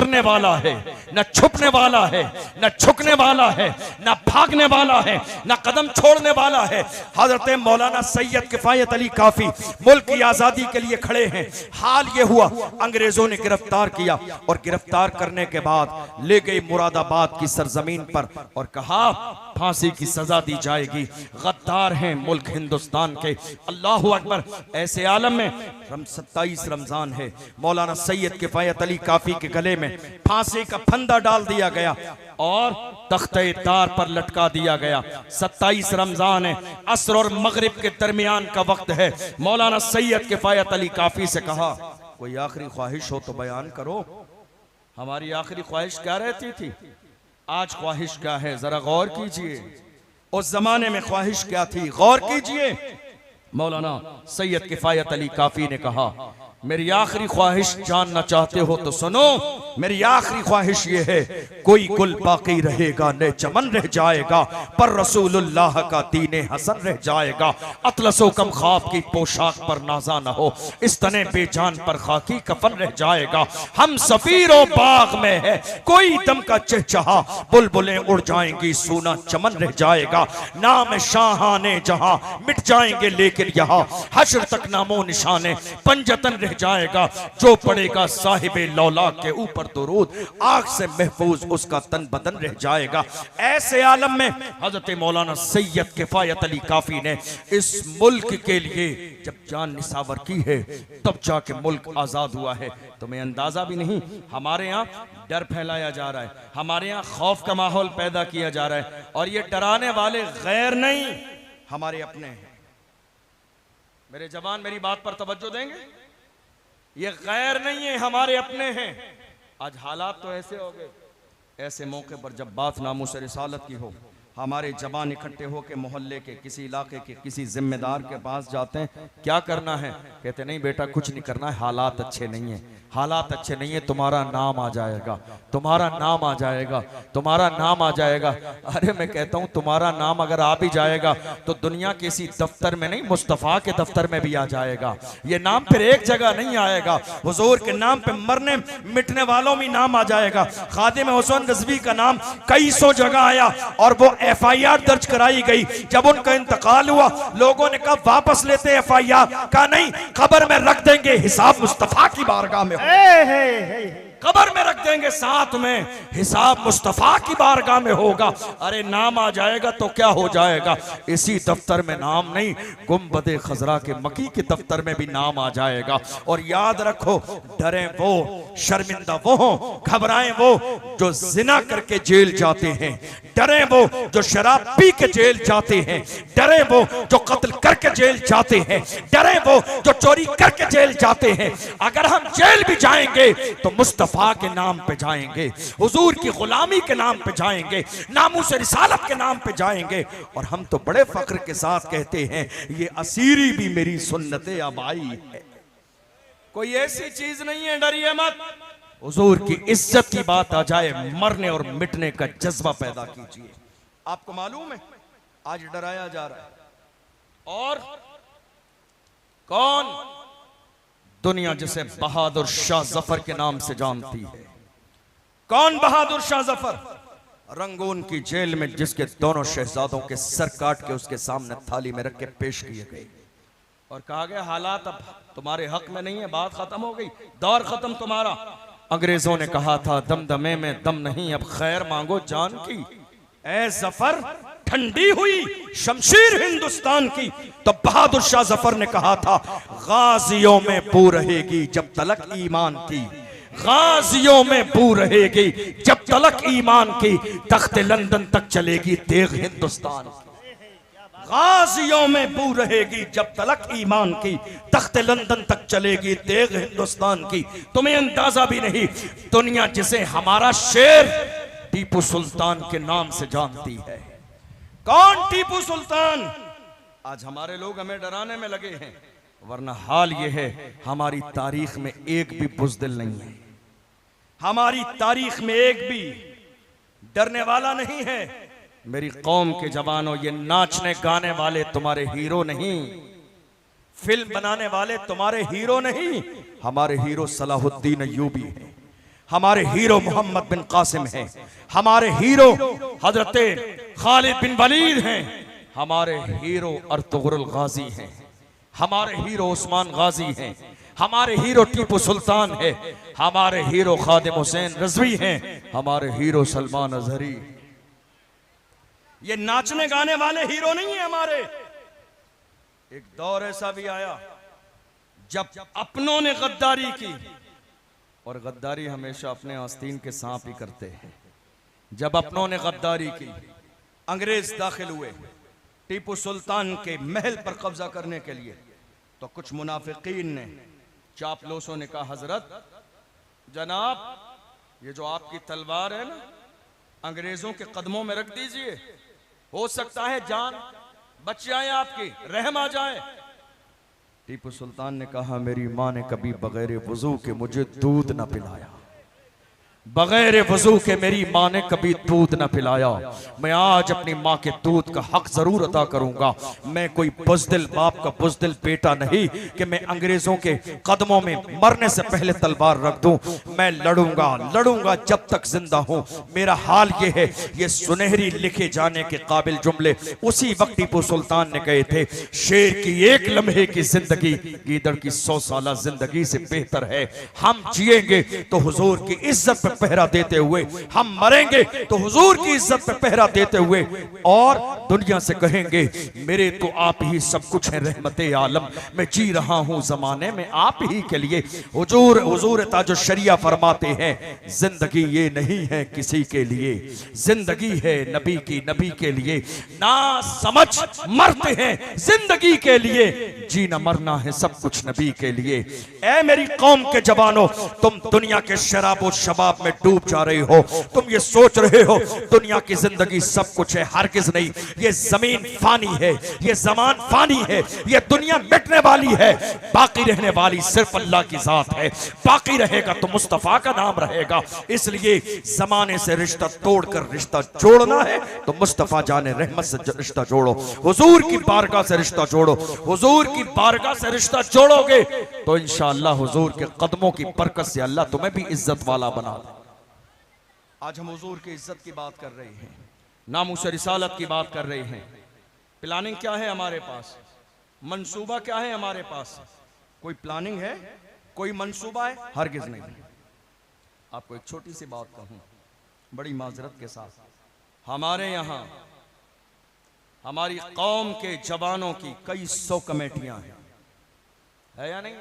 डरने वाला है, न छुपने वाला है, न झुकने वाला है, न भागने वाला है, न कदम छोड़ने वाला है। हजरत मौलाना सैयद किफायत अली काफी मुल्क की आजादी के लिए खड़े हैं। हाल ये हुआ, अंग्रेजों ने गिरफ्तार किया और गिरफ्तार करने के बाद ले गई मुरादाबाद की सरजमीन पर और कहा फांसी की सजा दी जाएगी। गद्दार हैं मुल्क हिंदुस्तान के। अल्लाह अकबर। ऐसे आलम में 27 रमजान है, मौलाना सैयद किफायत अली काफी के गले में फांसी का फंदा डाल दिया गया और तख्ते तार पर लटका दिया गया। 27 रमजान है, असर और मगरिब के दरमियान का वक्त है। मौलाना सैयद किफायत अली काफी से कहा कोई आखिरी ख्वाहिश हो तो बयान करो। हमारी आखिरी ख्वाहिश क्या रहती थी, आज ख्वाहिश क्या है, जरा गौर कीजिए। उस जमाने में ख्वाहिश क्या थी, गौर कीजिए। मौलाना सैयद किफायत अली काफी ने कहा मेरी आखिरी ख्वाहिश जानना चाहते हो तो सुनो। मेरी आखिरी ख्वाहिश ये है कोई गुल बाकी रहेगा न चमन रह जाएगा, पर रसूलुल्लाह का दीने हसन रह जाएगा। अतलसो कम ख्वाब की पोशाक पर नाजा न हो, इस तने बेजान पर खाकी कफन रह जाएगा। हम सफीरों बाग में है कोई दम का चहचहा, बुलबुलें उड़ जाएंगी सूना चमन रह जाएगा। नाम शाहाने जहां मिट जाएंगे लेकिन यहाँ हश्र तक नामो निशाने पंजतन रह जाएगा। जो पड़ेगा साहिबे लौला के ऊपर दुरूद, आग से महफूज उसका तन बदन रह जाएगा। ऐसे आलम में हजरत मौलाना सैयद किफायत अली काफी ने इस मुल्क के लिए जब जान निसावर की है तब जाके मुल्क आजाद हुआ है। तुम्हें अंदाजा भी नहीं, हमारे यहाँ डर फैलाया जा रहा है, हमारे यहाँ खौफ का माहौल पैदा किया जा रहा है और ये डराने वाले गैर नहीं हमारे अपने हैं। मेरे जवान मेरी बात पर तवज्जो देंगे, ये गैर नहीं है हमारे अपने हैं। आज हालात तो ऐसे हो गए, ऐसे मौके पर जब बात नामूस रिसालत की हो, हमारे जवान इकट्ठे होकर मोहल्ले के किसी इलाके के किसी जिम्मेदार के पास जाते हैं, क्या करना है, कहते नहीं बेटा कुछ नहीं करना है, हालात अच्छे नहीं है, हालात अच्छे नहीं है, तुम्हारा नाम आ जाएगा, तुम्हारा नाम आ जाएगा, तुम्हारा नाम आ जाएगा। अरे मैं कहता हूं तुम्हारा नाम अगर आ भी जाएगा तो दुनिया के इसी दफ्तर में नहीं, मुस्तफ़ा के दफ्तर में भी आ जाएगा। ये नाम फिर एक जगह नहीं आएगा, हुजूर के नाम पे मरने मिटने वालों में नाम आ जाएगा। खादिम हुसैन रज़वी का नाम कई सौ जगह आया और वो FIR दर्ज कराई गई। जब उनका इंतकाल हुआ लोगों ने कहा वापस लेते FIR का, नहीं कब्र में रख देंगे, हिसाब मुस्तफा की बारगाह में, कब्र में रख देंगे, साथ में हिसाब मुस्तफा की बारगाह में होगा। अरे नाम आ जाएगा तो क्या हो जाएगा, इसी दफ्तर में नाम नहीं, गुंबदे खजरा के मकी के दफ्तर में भी नाम आ जाएगा। और याद रखो डरे वो, शर्मिंदा वो हो, घबराएं वो जो जिना करके जेल जाते हैं, डरे वो जो शराब पी के जेल जाते हैं, डरे वो जो कत्ल करके जेल जाते हैं, डरे वो जो चोरी करके जेल जाते हैं। अगर हम जेल भी जाएंगे तो मुस्तफा के नाम पे जाएंगे, हुजूर की गुलामी के नाम पे जाएंगे, नामूस रिसालत के नाम पे जाएंगे। और हम तो बड़े फख्र के साथ कहते हैं ये असीरी भी मेरी सुन्नते आबाई है, कोई ऐसी चीज नहीं है, डरिए मत। हुजूर की इज्जत की बात आ जाए, मरने और मिटने का जज्बा पैदा कीजिए। आपको मालूम है आज डराया जा रहा है, और कौन, दुनिया जिसे बहादुर शाह जफर के नाम से जानती है। कौन बहादुर शाह जफर, रंगून की जेल में जिसके दोनों शहजादों के सर काट के उसके सामने थाली में रख के पेश किए गए और कहा गया हालात अब तुम्हारे हक में नहीं है, बात खत्म हो गई, दौर खत्म तुम्हारा। अंग्रेजों ने कहा था दमदमे में दम नहीं, अब खैर मांगो जान की। ऐ जफर ठंडी हुई शमशीर हिंदुस्तान की, तो बहादुर शाह जफर ने कहा था गाजियों में बू रहेगी जब तलक ईमान की, गाजियों में बू रहेगी जब तलक ईमान की, तख्ते लंदन तक चलेगी तेग हिंदुस्तान की। गाजियों में बू रहेगी जब तलक ईमान की, तख्ते लंदन तक चलेगी तेग हिंदुस्तान की। तुम्हें अंदाजा भी नहीं, दुनिया जिसे हमारा शेर टीपू सुल्तान के नाम से जानती है। कौन टीपू सुल्तान? आज हमारे लोग हमें डराने में लगे हैं, वरना हाल यह है हमारी तारीख में एक भी बुज़दिल नहीं है, हमारी तारीख में एक भी डरने वाला नहीं है। मेरी कौम के जवानों, ये नाचने गाने वाले तुम्हारे हीरो नहीं, फिल्म बनाने वाले तुम्हारे हीरो नहीं, हमारे हीरो सलाहुद्दीन अय्यूबी हैं, हमारे हीरो मोहम्मद बिन कासिम हैं, हमारे हीरो हजरत खालिद बिन वलीद हैं, हमारे हीरो अर्तुगरुल गाजी हैं, हमारे हीरो उस्मान गाजी हैं, हमारे हीरो टीपू सुल्तान है, हमारे हीरो खादिम हुसैन रज़वी हैं, हमारे हीरो सलमान अजहरी। ये नाचने गाने वाले हीरो नहीं है हमारे। एक दौर ऐसा भी आया जब अपनों ने गद्दारी की, और गद्दारी हमेशा अपने आस्तीन के सांप ही करते हैं। जब अपनों ने गद्दारी की, अंग्रेज दाखिल हुए टीपू सुल्तान के महल पर कब्जा करने के लिए, तो कुछ मुनाफिकीन ने, चापलूसों ने कहा, हजरत जनाब ये जो आपकी तलवार है ना, अंग्रेजों के कदमों में रख दीजिए, हो सकता है जान बच जाए, आपकी रहम आ जाए। टीपू सुल्तान ने कहा, मेरी माँ ने कभी बगैर वजू के मुझे दूध न पिलाया, बगैर वजू के मेरी माँ ने कभी दूध न पिलाया। मैं आज अपनी माँ के दूध का हक जरूर अदा करूंगा। मैं कोई बुज़दिल बाप का बुज़दिल बेटा नहीं कि मैं अंग्रेजों के कदमों में मरने से पहले तलवार रख दूं। मैं लड़ूंगा लड़ूंगा जब तक जिंदा हूं। मेरा हाल ये है। ये सुनहरी लिखे जाने के काबिल जुमले उसी वक्त टीपू सुल्तान ने कहे थे, शेर की एक लम्हे की जिंदगी गीदड़ की 100 साला जिंदगी से बेहतर है। हम जिएंगे तो हुजूर की इज्जत पे पहरा देते हुए, हम मरेंगे तो हुजूर की इज्जत पे पहरा देते हुए, और दुनिया से कहेंगे मेरे तो आप ही सब कुछ है, रहमते आलम। मैं जी रहा हूं जमाने में आप ही के लिए। हुजूर ताजो शरिया फरमाते हैं, जिंदगी ये नहीं है किसी के लिए, जिंदगी है नबी की, नबी के लिए। ना समझ मरते हैं जिंदगी के लिए, जीना मरना है सब कुछ नबी के लिए। ऐ मेरी कौम के जवानों, तुम दुनिया के शराब शबाब में डूब जा रहे हो। तुम ये सोच रहे हो दुनिया की जिंदगी सब कुछ है, हरगिज नहीं। ये जमीन फानी है, ये जमान फानी है, ये दुनिया मिटने वाली है। बाकी रहने वाली सिर्फ अल्लाह की जात है। बाकी रहेगा तो मुस्तफा का नाम रहेगा। इसलिए जमाने से रिश्ता तोड़कर रिश्ता जोड़ना है तो मुस्तफा जाने रहमत से रिश्ता जोड़ो। हुजूर की बारगाह से रिश्ता जोड़ो। हुजूर की बारगाह से रिश्ता जोड़ोगे तो इंशाअल्लाह हुजूर के कदमों की बरकत से अल्लाह तुम्हें भी इज्जत वाला बना दे। आज हम हुजूर की इज्जत की बात कर रहे हैं, नामूस रिसालत की बात कर रहे हैं। प्लानिंग क्या है हमारे पास? मंसूबा क्या है हमारे पास? कोई प्लानिंग है? कोई मंसूबा है? हरगिज नहीं। आपको एक छोटी सी बात कहूं बड़ी माजरत के साथ, हमारे यहाँ हमारी कौम के जवानों की कई 100 कमेटियां हैं, है या नहीं?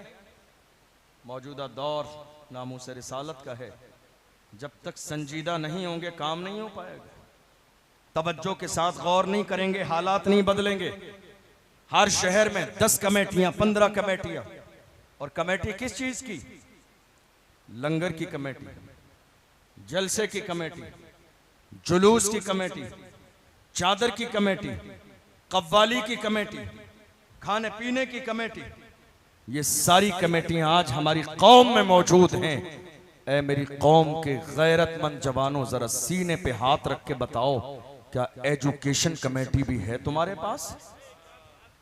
मौजूदा दौर नामूस रिसालत का है। जब तक संजीदा नहीं होंगे काम नहीं हो पाएगा। तवज्जो के साथ गौर नहीं करेंगे, हालात नहीं बदलेंगे। हर शहर में 10 कमेटियां, 15 कमेटियां। और कमेटी किस चीज की? लंगर की कमेटी, जलसे की कमेटी, जुलूस की कमेटी, चादर की कमेटी, कव्वाली की कमेटी, खाने पीने की कमेटी। ये सारी कमेटियां आज हमारी कौम में मौजूद हैं। ऐ मेरी कौम के गैरतमंद जवानों, जरा सीने पे हाथ रख के बताओ, क्या एजुकेशन कमेटी भी है तुम्हारे पास?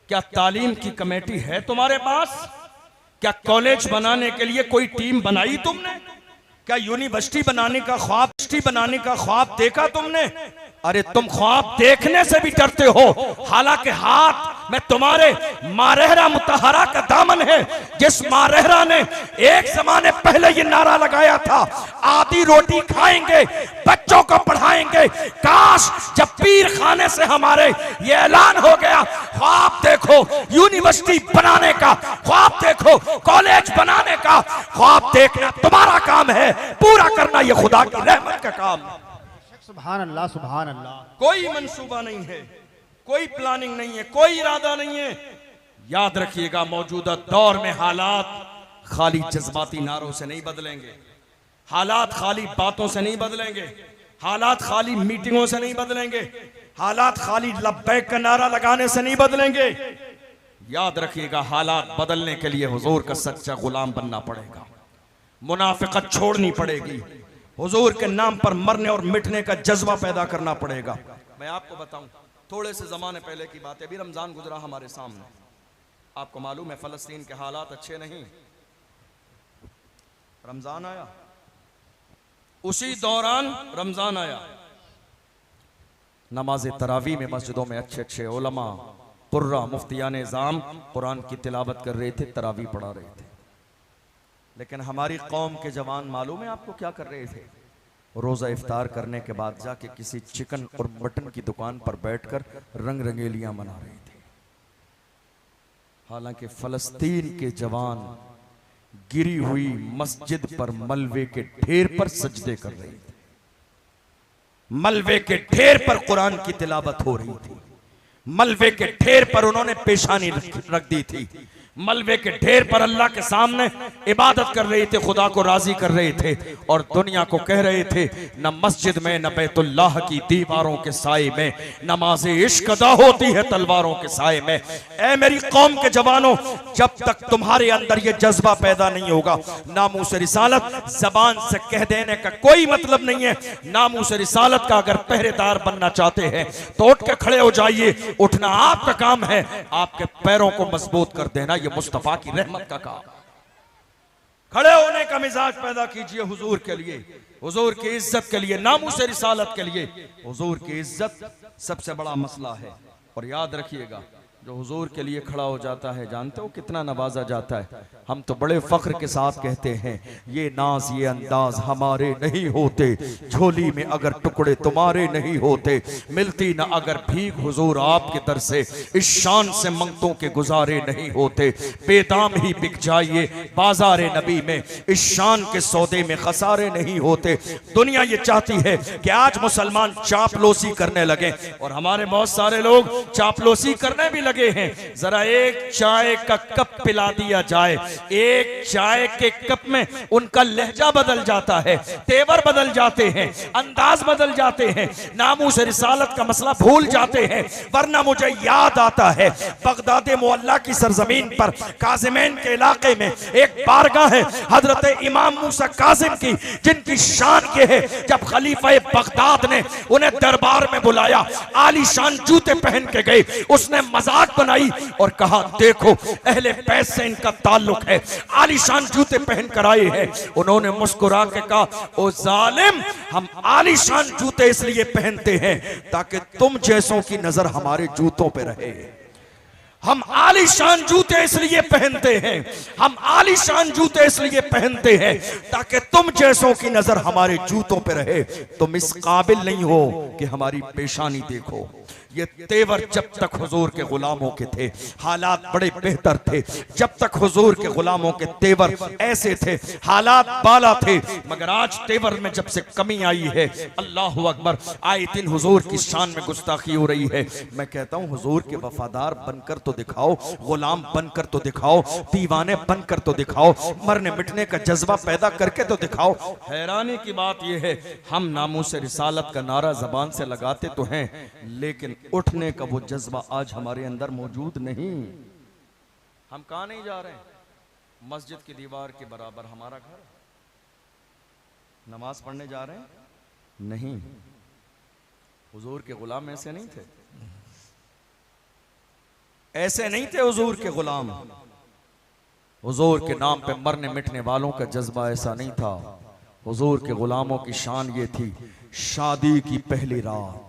क्या तालीम की कमेटी है तुम्हारे पास? क्या कॉलेज बनाने के लिए कोई टीम बनाई तुमने? क्या यूनिवर्सिटी बनाने का ख्वाब देखा तुमने? अरे तुम ख्वाब देखने से भी डरते हो। हालांकि हाथ में तुम्हारे मारहरा मुतहरा का दामन है, जिस मारहरा ने एक जमाने पहले ये नारा लगाया था, आधी रोटी खाएंगे, बच्चों को पढ़ाएंगे। काश जब पीर खाने से हमारे ये ऐलान हो गया, ख्वाब देखो यूनिवर्सिटी बनाने का, ख्वाब देखो कॉलेज बनाने का। ख्वाब देखना तुम्हारा काम है, पूरा करना ये खुदा की रहमत का काम है। सुभान अल्लाह, सुभान अल्लाह। कोई मंसूबा नहीं है, कोई प्लानिंग नहीं है, कोई इरादा नहीं है। याद रखिएगा, मौजूदा दौर में हालात खाली जज्बाती नारों से नहीं बदलेंगे, हालात खाली बातों से नहीं बदलेंगे, हालात खाली मीटिंगों से नहीं बदलेंगे, हालात खाली लब्बैक का नारा लगाने से नहीं बदलेंगे। याद रखिएगा, हालात बदलने के लिए हुजूर का सच्चा गुलाम बनना पड़ेगा, मुनाफिकत छोड़नी पड़ेगी, हुजूर के नाम पर मरने और मिटने का जज्बा पैदा करना पड़ेगा। मैं आपको बताऊं, थोड़े से ज़माने पहले की बात है, अभी रमज़ान गुजरा हमारे सामने। आपको मालूम है फ़लस्तीन के हालात अच्छे नहीं। रमज़ान आया, उसी दौरान रमजान आया। नमाज तरावी में मस्जिदों में अच्छे अच्छे उलमा कुर्रा मुफ्तियान निज़ाम कुरान की तिलावत कर रहे थे, तरावी पढ़ा रहे थे। लेकिन हमारी कौम के जवान मालूम है आपको क्या कर रहे थे? रोज़ा इफ्तार करने के बाद जाके किसी चिकन और मटन की दुकान पर बैठकर रंग रंगेलियां मना रहे थे। हालांकि फलस्तीन के जवान गिरी हुई मस्जिद पर मलबे के ढेर पर सजदे कर रहे थे, मलबे के ढेर पर कुरान की तिलावत हो रही थी, मलबे के ढेर पर उन्होंने पेशानी रख दी थी, मलबे के ढेर पर अल्लाह के सामने इबादत कर रहे थे, खुदा को राजी कर रहे थे और दुनिया को कह रहे थे न मस्जिद में न बैतुल्लाह की दीवारों के साए में नमाज इश्क अदा होती है तलवारों के साए में। ऐ मेरी कौम के जवानों, जब तक तुम्हारे अंदर ये जज्बा पैदा नहीं होगा, नामूस रिसालत जबान से कह देने का कोई मतलब नहीं है। नामूस रिसालत का अगर पहरेदार बनना चाहते हैं तो उठ के खड़े हो जाइए। उठना आपका काम है, आपके पैरों को मजबूत कर देना ये मुस्तफा की रहमत का काम। खड़े होने का मिजाज पैदा कीजिए हुजूर के लिए, हुजूर की इज्जत के लिए, नामूस रिसालत के लिए। हुजूर की इज्जत सबसे बड़ा मसला है। और याद रखिएगा, जो हुजूर के लिए खड़ा हो जाता है जानते हो कितना नवाजा जाता है। हम तो बड़े फख्र के साथ कहते हैं ये नाज ये अंदाज हमारे नहीं होते, झोली में अगर टुकड़े तुम्हारे नहीं होते, मिलती ना अगर भीख हुजूर आपके दर से, इस शान से मंगतों के गुजारे नहीं होते। बेदाम ही बिक जाइए बाजारे नबी में, इस शान के सौदे में खसारे नहीं होते। दुनिया ये चाहती है कि आज मुसलमान चापलोसी करने लगे और हमारे बहुत सारे लोग चापलोसी करने भी लगे हैं। जरा एक चाय का कप पिला दिया जाए, एक चाय के कप में उनका लहजा बदल जाता है, तेवर बदल जाते हैं, अंदाज बदल जाते हैं, नामूस रिसालत का मसला भूल जाते हैं। वरना मुझे याद आता है बगदाद मुअल्ला की सरजमीन पर काजिमैन के इलाके में एक बारगाह है हजरत इमाम मूसा काजिम की, जिनकी शान ये है जब खलीफा बगदाद ने उन्हें दरबार में बुलाया, आलीशान जूते पहन के गए, उसने मजाक बनाई और कहा देखो अहले बैत से इनका ताल्लुक है, आलीशान जूते पहन कर आए हैं। उन्होंने मुस्कुरा के कहा ओ जालिम, हम आलीशान जूते इसलिए पहनते हैं ताकि तुम जैसों की नजर हमारे जूतों पे रहे। हम आलीशान जूते इसलिए पहनते हैं, हम आलीशान जूते इसलिए पहनते हैं ताकि तुम जैसों की नजर हमारे जूतों पे रहे। तुम इस काबिल नहीं हो कि हमारी पेशानी देखो। ये तेवर जब तक हुजूर के गुलामों के थे हालात बड़े बेहतर थे, जब तक हुजूर के गुलामों के तेवर ऐसे थे हालात बाला थे। मगर आज तेवर में जब से कमी आई है, अल्लाह अकबर, आए दिन हुजूर की शान में गुस्ताखी हो रही है। मैं कहता हूँ हुजूर के वफादार बनकर तो दिखाओ, गुलाम बनकर तो दिखाओ, दीवाने बनकर तो दिखाओ, मरने मिटने का जज्बा पैदा करके तो दिखाओ। हैरानी की बात यह है हम नामूस रिसालत का नारा जबान से लगाते तो हैं लेकिन उठने का वो जज्बा आज हमारे अंदर मौजूद नहीं। हम कहां नहीं जा रहे हैं? मस्जिद की दीवार के बराबर हमारा घर, नमाज पढ़ने जा रहे हैं? नहीं। हुजूर के गुलाम ऐसे नहीं थे, ऐसे नहीं थे हुजूर के गुलाम। हुजूर के नाम पे मरने मिटने वालों का जज्बा ऐसा नहीं था। हुजूर के गुलामों की शान ये थी, शादी की पहली रात,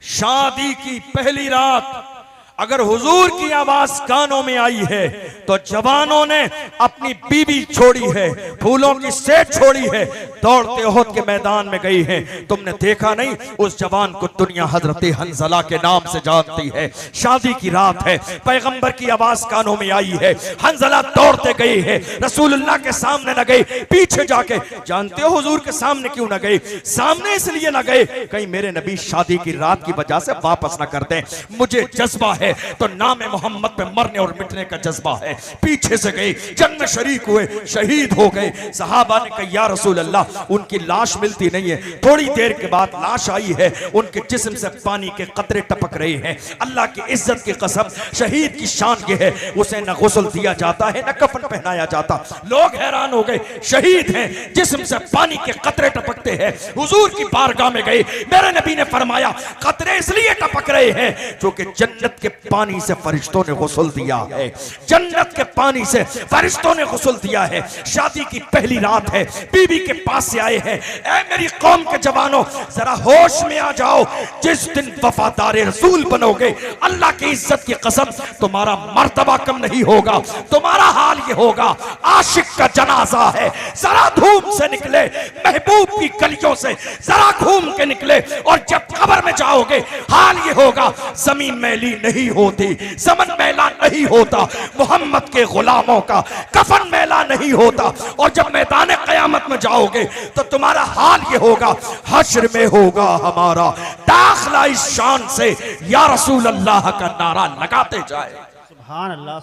शादी की पहली रात अगर हुजूर की आवाज कानों में आई है तो जवानों ने अपनी बीवी छोड़ी है, फूलों की सेठ छोड़ी है, दौड़ते ओहद के मैदान में गई है। तुमने देखा नहीं उस जवान को दुनिया हजरत हंजला के नाम से जानती है। शादी की रात है, पैगंबर की आवाज कानों में आई है, हंजला दौड़ते गए हैं, रसूलुल्लाह के सामने न गए, पीछे जाके। जानते हो हुजूर के सामने क्यों न गए? सामने इसलिए न गए कहीं मेरे नबी शादी की रात की वजह से वापस न कर दें। मुझे जज्बा है तो नाम मोहम्मद पे मरने और मिटने का जज्बा है। पीछे से गए, जंग में शरीक हुए, शहीद हो गए। सहाबा ने कहा या रसूल अल्लाह, उनकी लाश मिलती नहीं है। थोड़ी देर के बाद लाश आई है, उनके जिस्म से पानी के कतरे टपक रहे हैं। अल्लाह की इज्जत की कसम, शहीद की शान ये है उसे न गुस्ल दिया जाता है न कफन पहनाया जाता। लोग हैरान हो गए, शहीद हैं, जिस्म से पानी के कतरे टपकते हैं। हुजूर की बारगाह में गए, मेरे नबी ने फरमाया कतरे इसलिए टपक रहे हैं जो कि जन्नत के पानी से फरिश्तों ने गुस्ल दिया है, जन्नत के पानी से फरिश्तों ने गुस्ल दिया है। शादी की पहली रात है, बीवी के पास से आए हैं, ऐ मेरी कौम के जवानों जरा होश में आ जाओ, जिस दिन वफादार रसूल बनोगे अल्लाह की इज्जत की कसम तुम्हारा मर्तबा कम नहीं होगा, तुम्हारा हाल ये होगा आशिक का जनाजा है, जरा धूम से निकले, महबूब की गलियों से जरा घूम के निकले, और जब कब्र में जाओगे हाल ये होगा जमीन मैली नहीं होती, ज़मन मैला नहीं होता, मोहम्मद के गुलामों का कफन मैला नहीं होता, और जब मैदान क़यामत में जाओगे तो तुम्हारा हाल ये होगा हश्र में होगा हमारा दाखिला इस शान से या रसूल अल्लाह का नारा लगाते जाए। सुभान अल्लाह।